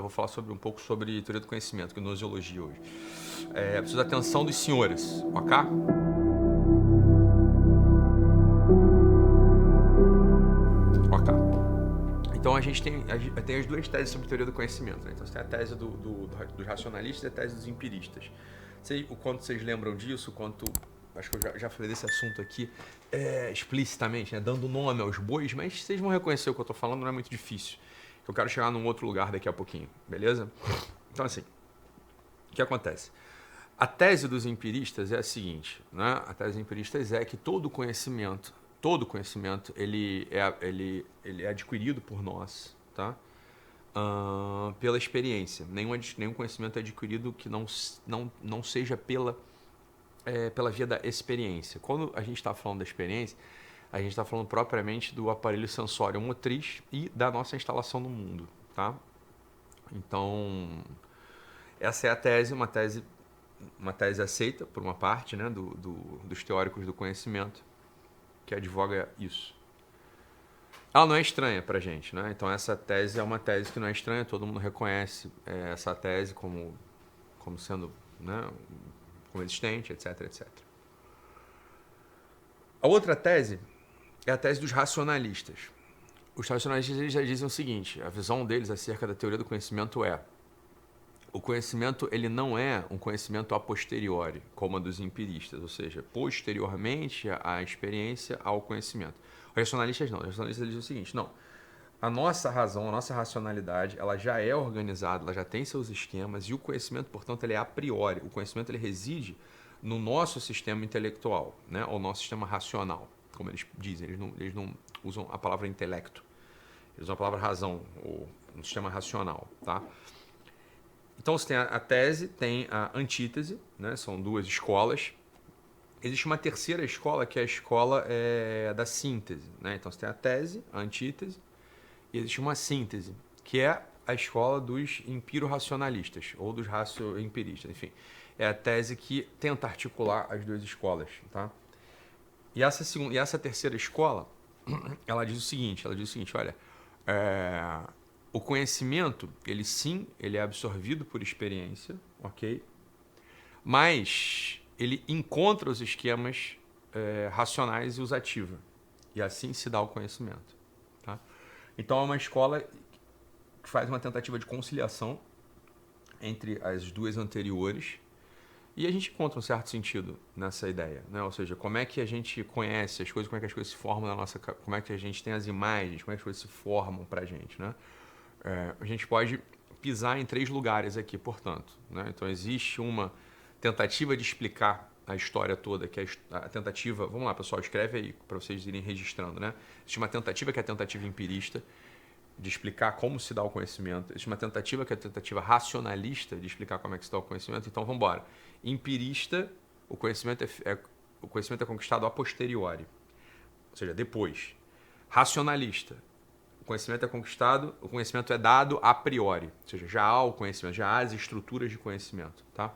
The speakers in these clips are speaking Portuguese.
vou falar um pouco sobre teoria do conhecimento, gnoseologia hoje. Preciso da atenção dos senhores, ok? Ok. Então a gente tem as duas teses sobre teoria do conhecimento, né? Então você tem a tese dos racionalistas e a tese dos empiristas. Sei o quanto vocês lembram disso, acho que eu já falei desse assunto aqui explicitamente, né? Dando nome aos bois, mas vocês vão reconhecer o que eu estou falando, não é muito difícil. Eu quero chegar num outro lugar daqui a pouquinho, beleza? Então assim, o que acontece? A tese dos empiristas é a seguinte, né? A tese dos empiristas é que todo conhecimento, ele é adquirido por nós, tá? Pela experiência. Nenhum conhecimento é adquirido que não seja pela via da experiência. Quando a gente está falando da experiência, a gente está falando propriamente do aparelho sensório motriz e da nossa instalação no mundo, tá? Então, essa é a tese, uma tese aceita por uma parte, né, dos teóricos do conhecimento, que advoga isso. Ela não é estranha para a gente, né? Então essa tese é uma tese que não é estranha, todo mundo reconhece essa tese como sendo, né, como existente, etc, etc. A outra tese é a tese dos racionalistas. Os racionalistas eles já dizem o seguinte, a visão deles acerca da teoria do conhecimento o conhecimento ele não é um conhecimento a posteriori, como a dos empiristas, ou seja, posteriormente à experiência ao conhecimento. Os racionalistas não. Os racionalistas dizem o seguinte, não, a nossa razão, a nossa racionalidade, ela já é organizada, ela já tem seus esquemas e o conhecimento, portanto, ele é a priori. O conhecimento ele reside no nosso sistema intelectual, né, ou nosso sistema racional, como eles dizem. Eles não usam a palavra intelecto, eles usam a palavra razão, ou no sistema racional, tá? Então você tem a tese, tem a antítese, né? São duas escolas. Existe uma terceira escola que é a escola da síntese, né? Então você tem a tese, a antítese, e existe uma síntese, que é a escola dos empiro-racionalistas, ou dos racio-empiristas, enfim. É a tese que tenta articular as duas escolas, tá? E essa terceira escola, ela diz o seguinte, olha, o conhecimento, ele é absorvido por experiência, ok? Mas ele encontra os esquemas racionais e os ativa. E assim se dá o conhecimento, tá? Então é uma escola que faz uma tentativa de conciliação entre as duas anteriores e a gente encontra um certo sentido nessa ideia, né? Ou seja, como é que a gente conhece as coisas, como é que as coisas se formam na nossa... Como é que a gente tem as imagens, como é que as coisas se formam pra gente, né? A gente pode pisar em 3 lugares aqui, portanto, né? Então existe uma tentativa de explicar a história toda, que é a tentativa... Vamos lá, pessoal, escreve aí para vocês irem registrando, né? Existe uma tentativa que é a tentativa empirista, de explicar como se dá o conhecimento. Existe uma tentativa que é a tentativa racionalista de explicar como é que se dá o conhecimento. Então, vamos embora. Empirista, o conhecimento é conquistado a posteriori, ou seja, depois. Racionalista, o conhecimento é conquistado, o conhecimento é dado a priori, ou seja, já há o conhecimento, já há as estruturas de conhecimento, tá?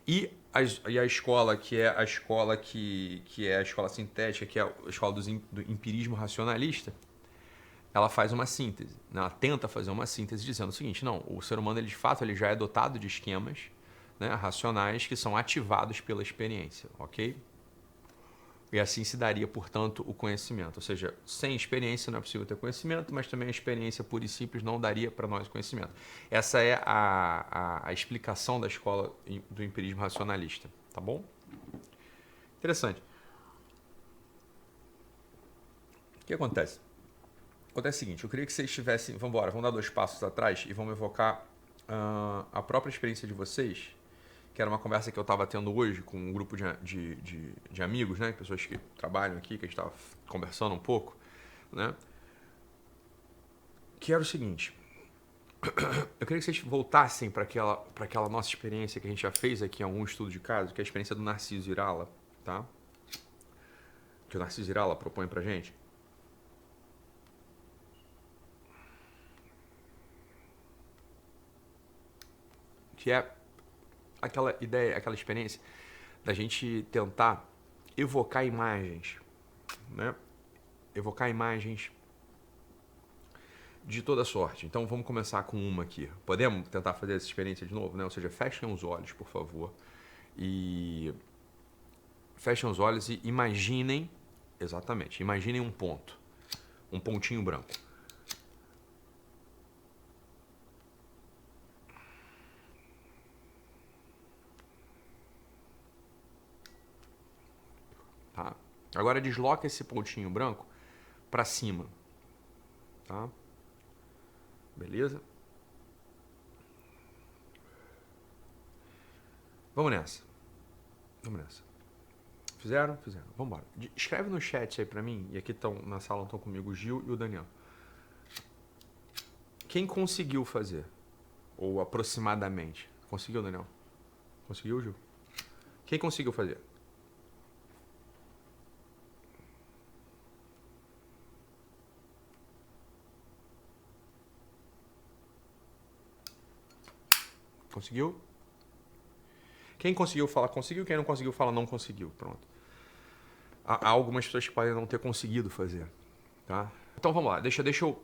E a escola que é a escola que é a escola sintética, que é a escola do empirismo racionalista, ela faz uma síntese, né? Ela tenta fazer uma síntese dizendo o seguinte, não, o ser humano ele, de fato ele já é dotado de esquemas, né, racionais que são ativados pela experiência, ok? E assim se daria, portanto, o conhecimento. Ou seja, sem experiência não é possível ter conhecimento, mas também a experiência pura e simples não daria para nós conhecimento. Essa é a explicação da escola do empirismo racionalista, tá bom? Interessante. O que acontece? Acontece o seguinte, eu queria que vocês tivessem... Vamos dar 2 passos atrás e vamos evocar a própria experiência de vocês, que era uma conversa que eu estava tendo hoje com um grupo de amigos, né? Pessoas que trabalham aqui, que a gente estava conversando um pouco, né? Que era o seguinte, eu queria que vocês voltassem para aquela nossa experiência que a gente já fez aqui em algum estudo de caso, que é a experiência do Narciso Irala, tá? Que o Narciso Irala propõe pra gente. Que é aquela ideia, aquela experiência da gente tentar evocar imagens, né? Evocar imagens de toda sorte. Então vamos começar com uma aqui. Podemos tentar fazer essa experiência de novo, né? Ou seja, fechem os olhos, por favor. E fechem os olhos e imaginem, exatamente, imaginem um ponto. Um pontinho branco. Tá? Agora desloca esse pontinho branco para cima. Tá? Beleza? Vamos nessa. Vamos nessa. Fizeram? Fizeram. Vamos embora. Escreve no chat aí pra mim. E aqui estão na sala estão comigo o Gil e o Daniel. Quem conseguiu fazer? Ou aproximadamente? Conseguiu, Daniel? Conseguiu, Gil? Quem conseguiu fazer? Conseguiu? Quem conseguiu fala conseguiu, quem não conseguiu fala não conseguiu. Pronto. Há algumas pessoas que podem não ter conseguido fazer. Tá? Então vamos lá, deixa eu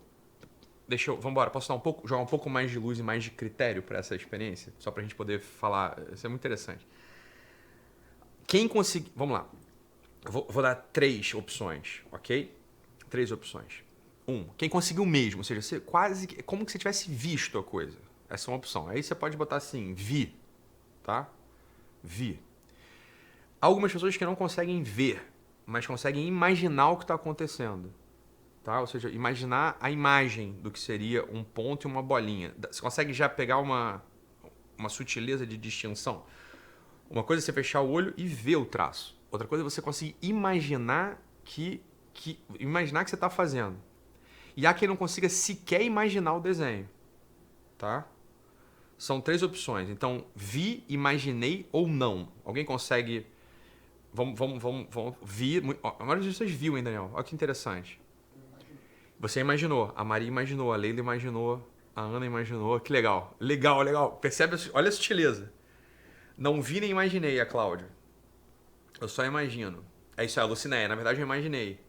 vamos embora. Posso dar jogar um pouco mais de luz e mais de critério para essa experiência? Só pra gente poder falar. Isso é muito interessante. Quem conseguir. Vamos lá. Vou dar 3 opções, ok? 3 opções. Quem conseguiu mesmo, ou seja, você quase. Como que você tivesse visto a coisa. Essa é uma opção. Aí você pode botar assim, vi. Tá? Vi. Algumas pessoas que não conseguem ver, mas conseguem imaginar o que está acontecendo. Tá? Ou seja, imaginar a imagem do que seria um ponto e uma bolinha. Você consegue já pegar uma sutileza de distinção? Uma coisa é você fechar o olho e ver o traço. Outra coisa é você conseguir imaginar imaginar que você está fazendo. E há quem não consiga sequer imaginar o desenho. Tá? São 3 opções. Então, vi, imaginei ou não. Alguém consegue... Vamos vir... A maioria das pessoas viu, hein, Daniel? Olha que interessante. Você imaginou. A Maria imaginou. A Leila imaginou. A Ana imaginou. Que legal. Legal, legal. Percebe? Olha a sutileza. Não vi nem imaginei a Cláudia. Eu só imagino. É isso aí, a Lucinéia. Na verdade, eu imaginei.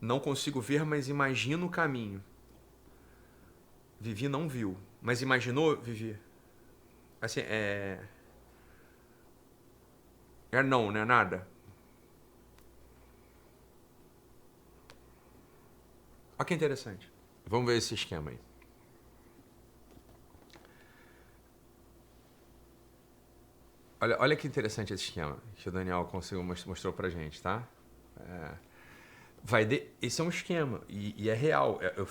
Não consigo ver, mas imagino o caminho. Vivi não viu. Mas imaginou, Vivi? Assim, não é nada. Olha que interessante. Vamos ver esse esquema aí. Olha que interessante esse esquema que o Daniel mostrou pra gente, tá? Esse é um esquema e é real. Eu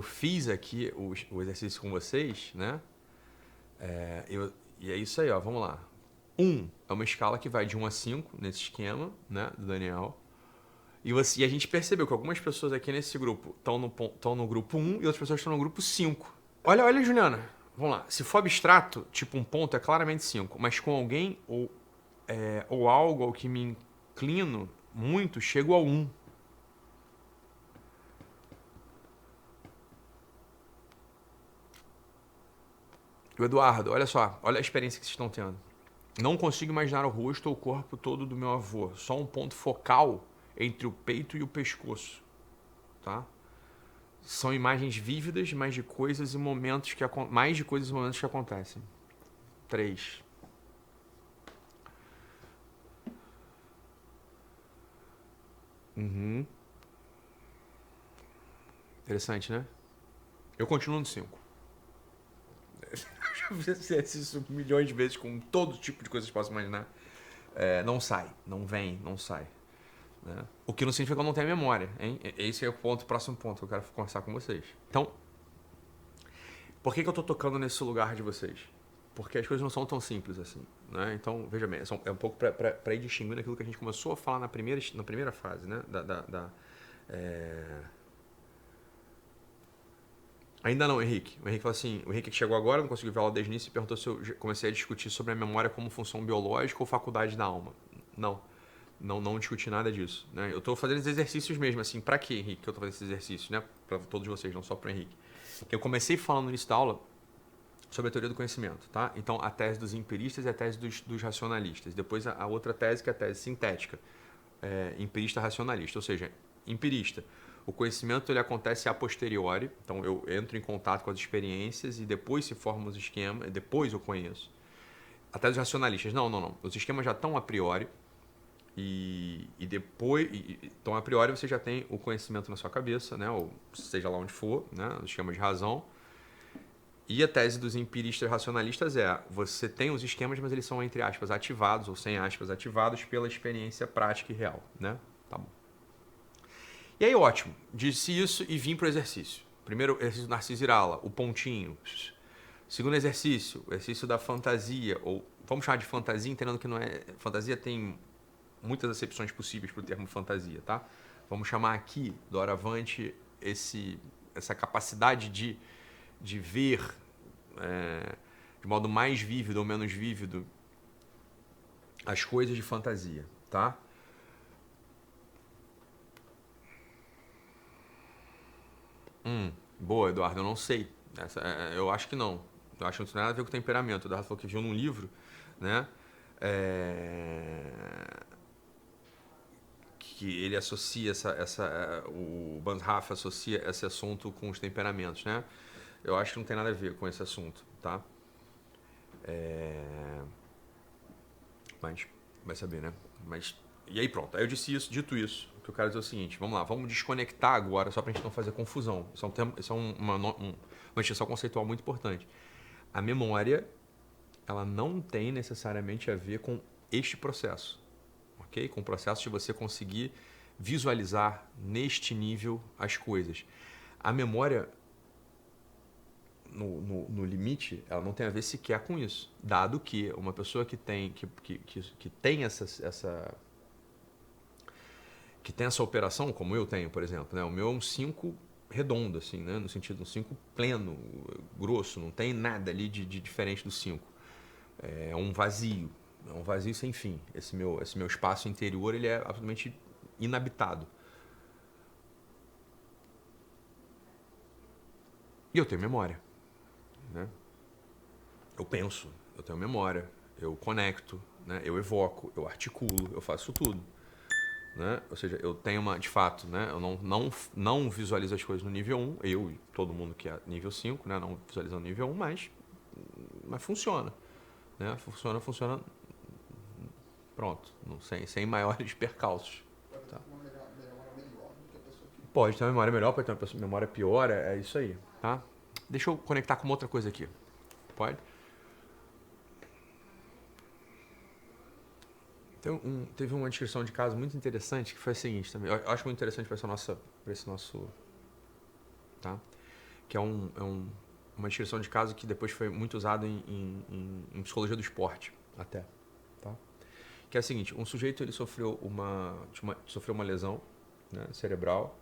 fiz aqui o exercício com vocês, né? E é isso aí, ó. Vamos lá. 1 é uma escala que vai de 1 a 5 nesse esquema, né, do Daniel. E a gente percebeu que algumas pessoas aqui nesse grupo estão no grupo 1 e outras pessoas estão no grupo 5. Olha, Juliana. Vamos lá. Se for abstrato, tipo um ponto, é claramente 5. Mas com alguém ou algo ao que me inclino muito, chego ao 1. O Eduardo, olha só. Olha a experiência que vocês estão tendo. Não consigo imaginar o rosto ou o corpo todo do meu avô. Só um ponto focal entre o peito e o pescoço. Tá? São imagens vívidas, mais de coisas e momentos que acontecem. 3. Interessante, né? Eu continuo no 5. Eu já fiz isso milhões de vezes com todo tipo de coisas que posso imaginar. Não sai, não vem, não sai. Né? O que não significa que eu não tenho memória. Hein? Esse é o próximo ponto que eu quero conversar com vocês. Então, por que eu tô tocando nesse lugar de vocês? Porque as coisas não são tão simples assim. Né? Então, veja bem, é um pouco para ir distinguindo aquilo que a gente começou a falar na primeira fase. Né? Ainda não, Henrique. O Henrique falou assim, o Henrique que chegou agora, não conseguiu ver a aula desde o início e perguntou se eu comecei a discutir sobre a memória como função biológica ou faculdade da alma. Não discuti nada disso. Né? Eu estou fazendo esses exercícios mesmo, assim, para quê, Henrique, que eu estou fazendo esses exercícios, né? Para todos vocês, não só para o Henrique. Eu comecei falando no início da aula sobre a teoria do conhecimento, tá? Então, a tese dos empiristas e a tese dos racionalistas. Depois, a outra tese, que é a tese sintética, empirista-racionalista. Ou seja, empirista, O conhecimento ele acontece a posteriori, então eu entro em contato com as experiências e depois se formam os esquemas, e depois eu conheço. Até os racionalistas, não. Os esquemas já estão a priori e depois, então a priori você já tem o conhecimento na sua cabeça, né? Ou seja lá onde for, né? O esquema de razão. E a tese dos empiristas racionalistas é: você tem os esquemas, mas eles são, entre aspas, ativados, ou sem aspas, ativados pela experiência prática e real, né? Tá bom. E aí, ótimo. Disse isso e vim para o exercício. Primeiro exercício do Narciso Irala, o pontinho. Segundo exercício, o exercício da fantasia, ou vamos chamar de fantasia, entendendo que não é... Fantasia tem muitas acepções possíveis para o termo fantasia, tá? Vamos chamar aqui, doravante, essa capacidade de ver de modo mais vívido ou menos vívido as coisas de fantasia, tá? Boa, Eduardo, eu não sei. Eu acho que não. Eu acho que não tem nada a ver com temperamento. O Eduardo falou que viu num livro, né? Que ele associa o Banzhaf associa esse assunto com os temperamentos, né? Eu acho que não tem nada a ver com esse assunto, tá? Mas vai saber, né? E aí pronto, aí eu disse isso, dito isso, o que eu quero dizer é o seguinte, vamos lá, vamos desconectar agora só pra gente não fazer confusão. Isso é uma distinção conceitual muito importante. A memória, ela não tem necessariamente a ver com este processo, ok? Com o processo de você conseguir visualizar neste nível as coisas. A memória, no limite, ela não tem a ver sequer com isso, dado que uma pessoa que tem essa operação, como eu tenho, por exemplo, né? O meu é um 5 redondo, assim, né? No sentido, um 5 pleno, grosso, não tem nada ali de diferente do 5. É um vazio sem fim. Esse meu espaço interior, ele é absolutamente inabitado. E eu tenho memória, né? Eu penso, eu tenho memória, eu conecto, né? Eu evoco, eu articulo, eu faço tudo. Né? Ou seja, eu tenho de fato, né? Eu não visualizo as coisas no nível 1, eu e todo mundo que é nível 5, né? Não visualizando no nível 1, mas funciona. Né? Funciona, pronto, sem maiores percalços. Tá? Pode ter uma memória melhor, pode ter uma memória pior, é isso aí. Tá? Deixa eu conectar com uma outra coisa aqui. Pode? Teve uma descrição de caso muito interessante que foi a seguinte também. Eu acho muito interessante para esse nosso. Tá? Que é uma descrição de caso que depois foi muito usado em psicologia do esporte, até. Tá? Que é o seguinte: um sujeito ele sofreu uma lesão, né, cerebral,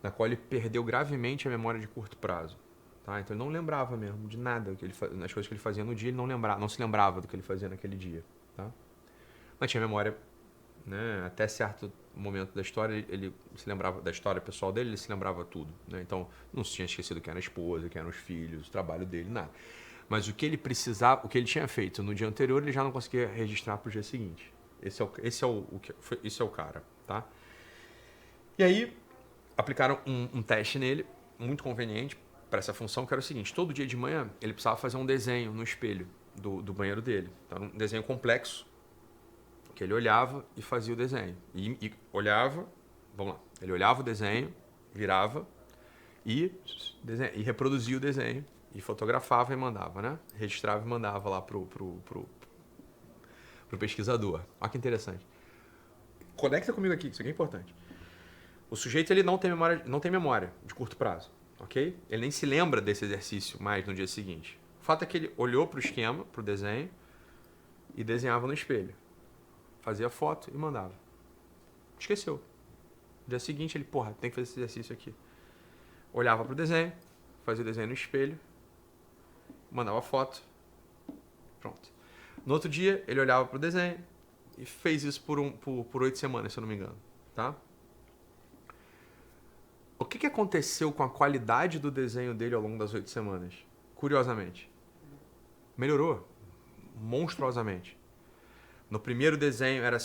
na qual ele perdeu gravemente a memória de curto prazo. Tá? Então ele não lembrava mesmo de nada, nas coisas que ele fazia no dia, ele não se lembrava do que ele fazia naquele dia. Tá? Mas tinha memória, né? Até certo momento da história, ele se lembrava da história pessoal dele, ele se lembrava tudo. Né? Então, não se tinha esquecido quem era a esposa, quem eram os filhos, o trabalho dele, nada. Mas o que ele precisava, o que ele tinha feito no dia anterior, ele já não conseguia registrar para o dia seguinte. Esse é o cara, tá? E aí, aplicaram um teste nele, muito conveniente, para essa função, que era o seguinte: todo dia de manhã, ele precisava fazer um desenho no espelho do banheiro dele. Então, um desenho complexo, que ele olhava e fazia o desenho. E olhava, vamos lá, ele olhava o desenho, virava e reproduzia o desenho e fotografava e mandava, né? Registrava e mandava lá pro pesquisador. Olha que interessante. Conecta comigo aqui, isso aqui é importante. O sujeito ele não tem memória de curto prazo, ok? Ele nem se lembra desse exercício mais no dia seguinte. O fato é que ele olhou pro esquema, pro desenho e desenhava no espelho. Fazia foto e mandava. Esqueceu. No dia seguinte ele, tem que fazer esse exercício aqui. Olhava pro desenho, fazia o desenho no espelho, mandava foto. Pronto. No outro dia, ele olhava pro desenho e fez isso por 8 semanas, se eu não me engano. Tá? O que aconteceu com a qualidade do desenho dele ao longo das 8 semanas? Curiosamente. Melhorou. Monstruosamente. No primeiro desenho era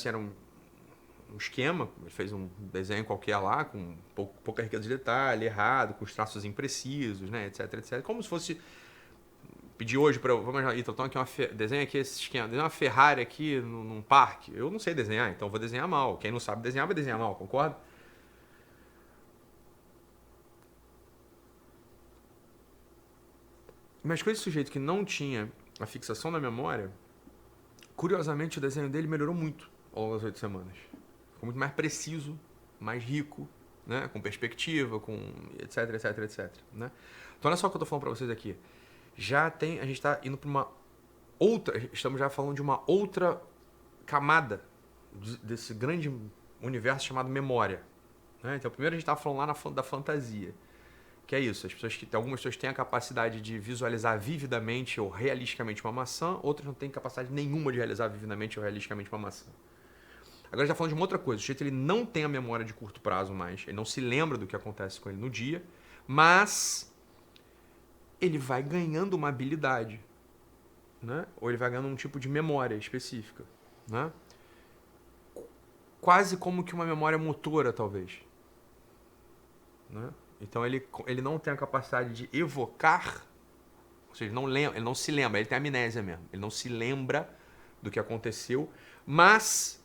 um esquema, ele fez um desenho qualquer lá, com pouca riqueza de detalhe, errado, com os traços imprecisos, né, etc, etc. Como se fosse pedir hoje para eu, vamos imaginar, então aqui desenha aqui esse esquema, desenha uma Ferrari aqui num parque. Eu não sei desenhar, então eu vou desenhar mal. Quem não sabe desenhar vai desenhar mal, concorda? Mas com esse sujeito que não tinha a fixação da memória, curiosamente o desenho dele melhorou muito ao longo das 8 semanas. Ficou muito mais preciso, mais rico, né? Com perspectiva, com etc, etc, etc. Né? Então olha só o que eu estou falando para vocês aqui. A gente está indo para uma outra, estamos já falando de uma outra camada desse grande universo chamado memória. Né? Então primeiro a gente estava falando lá da fantasia. Que é isso, algumas pessoas têm a capacidade de visualizar vividamente ou realisticamente uma maçã, outras não têm capacidade nenhuma de realizar vividamente ou realisticamente uma maçã. Agora a gente está falando de uma outra coisa, o sujeito ele não tem a memória de curto prazo mais, ele não se lembra do que acontece com ele no dia, mas ele vai ganhando uma habilidade, né? Ou ele vai ganhando um tipo de memória específica, né? Quase como que uma memória motora, talvez. Né? Então ele não tem a capacidade de evocar, ou seja, ele não se lembra, ele tem amnésia mesmo, ele não se lembra do que aconteceu, mas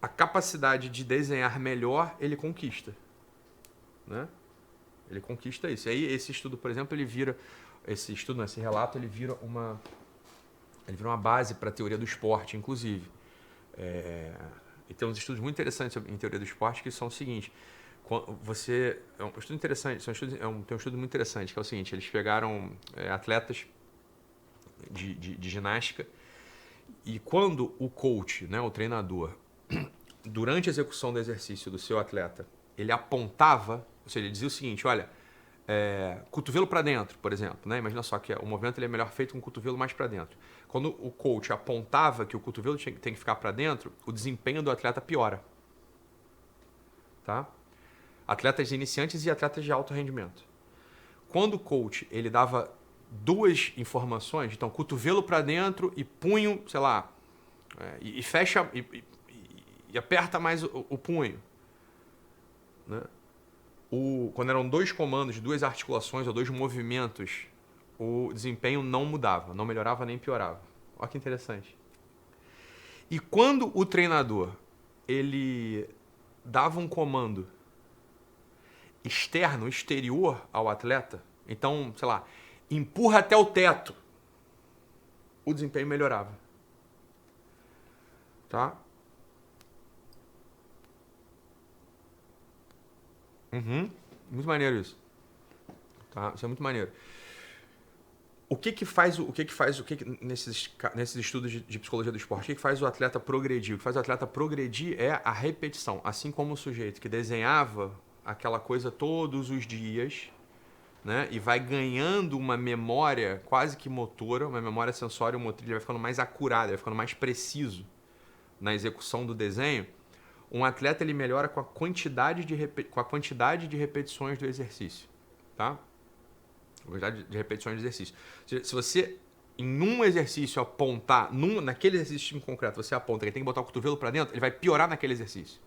a capacidade de desenhar melhor ele conquista. Né? Ele conquista isso. E aí esse estudo, por exemplo, esse relato, ele vira uma base para a teoria do esporte, inclusive. E tem uns estudos muito interessantes em teoria do esporte que são o seguinte: é um estudo interessante, tem um estudo muito interessante que é o seguinte: eles pegaram atletas de ginástica e quando o coach, né, o treinador, durante a execução do exercício do seu atleta, ele apontava, ou seja, ele dizia o seguinte: olha, cotovelo para dentro, por exemplo, né? Imagina só que o movimento ele é melhor feito com o cotovelo mais para dentro. Quando o coach apontava que o cotovelo tem que ficar para dentro, o desempenho do atleta piora. Tá? Atletas iniciantes e atletas de alto rendimento. Quando o coach ele dava duas informações, então cotovelo para dentro e punho, sei lá, e fecha e aperta mais o punho, né? Quando eram dois comandos, duas articulações ou dois movimentos, o desempenho não mudava, não melhorava nem piorava. Olha que interessante. E quando o treinador ele dava um comando externo, exterior ao atleta, então, sei lá, empurra até o teto, o desempenho melhorava. Tá? Muito maneiro isso. Tá? Isso é muito maneiro. Nesses estudos de psicologia do esporte, o que faz o atleta progredir? O que faz o atleta progredir é a repetição. Assim como o sujeito que desenhava aquela coisa todos os dias, né, e vai ganhando uma memória quase que motora, uma memória sensória motriz, ele vai ficando mais acurado, vai ficando mais preciso na execução do desenho. Um atleta ele melhora com a quantidade de repetições do exercício, tá? A quantidade de repetições de exercício. Se você, em um exercício, apontar, naquele exercício em concreto, você aponta que ele tem que botar o cotovelo para dentro, ele vai piorar naquele exercício.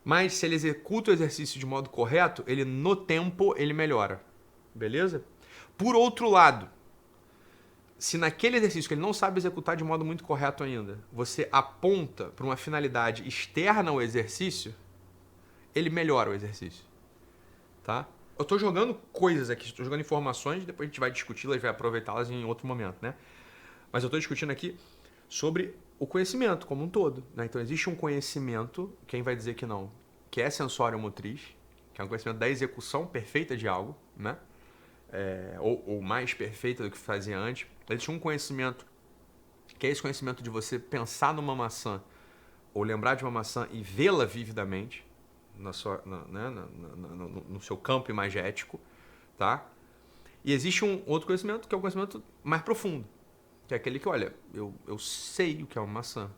Mas se ele executa o exercício de modo correto, no tempo, ele melhora. Beleza? Por outro lado, se naquele exercício que ele não sabe executar de modo muito correto ainda, você aponta para uma finalidade externa ao exercício, ele melhora o exercício. Tá? Eu estou jogando coisas aqui, estou jogando informações, depois a gente vai discuti-las, vai aproveitá-las em outro momento, né? Mas eu estou discutindo aqui sobre o conhecimento como um todo, né? Então existe um conhecimento, quem vai dizer que não, que é sensório-motriz, que é um conhecimento da execução perfeita de algo, né? Ou mais perfeita do que fazia antes. Existe um conhecimento que é esse conhecimento de você pensar numa maçã ou lembrar de uma maçã e vê-la vividamente no seu campo imagético, tá? E existe um outro conhecimento que é o conhecimento mais profundo, que é aquele que, olha, eu sei o que é uma maçã,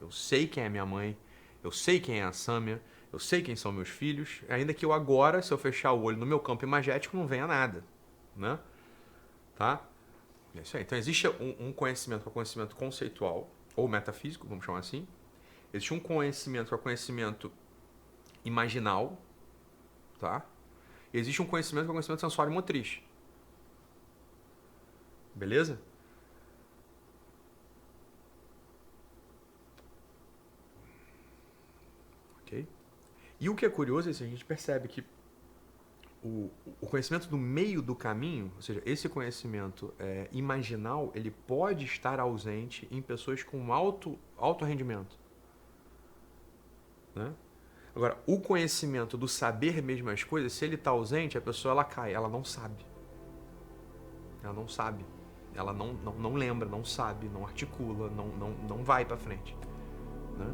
eu sei quem é minha mãe, eu sei quem é a Sâmia, eu sei quem são meus filhos, ainda que eu agora, se eu fechar o olho no meu campo imagético, não venha nada, né? Tá? É isso aí. Então existe um conhecimento, que é o conhecimento conceitual, ou metafísico, vamos chamar assim, Existe um conhecimento que é o conhecimento imaginal, tá? E existe um conhecimento que é o conhecimento sensório motriz. Beleza? Ok? E o que é curioso é que a gente percebe que o conhecimento do meio do caminho, ou seja, esse conhecimento imaginal, ele pode estar ausente em pessoas com alto rendimento. Né? Agora, o conhecimento do saber mesmo as coisas, se ele está ausente, a pessoa ela cai, ela não sabe. Ela não sabe. Ela não lembra, não sabe, não articula, não vai para frente. Né?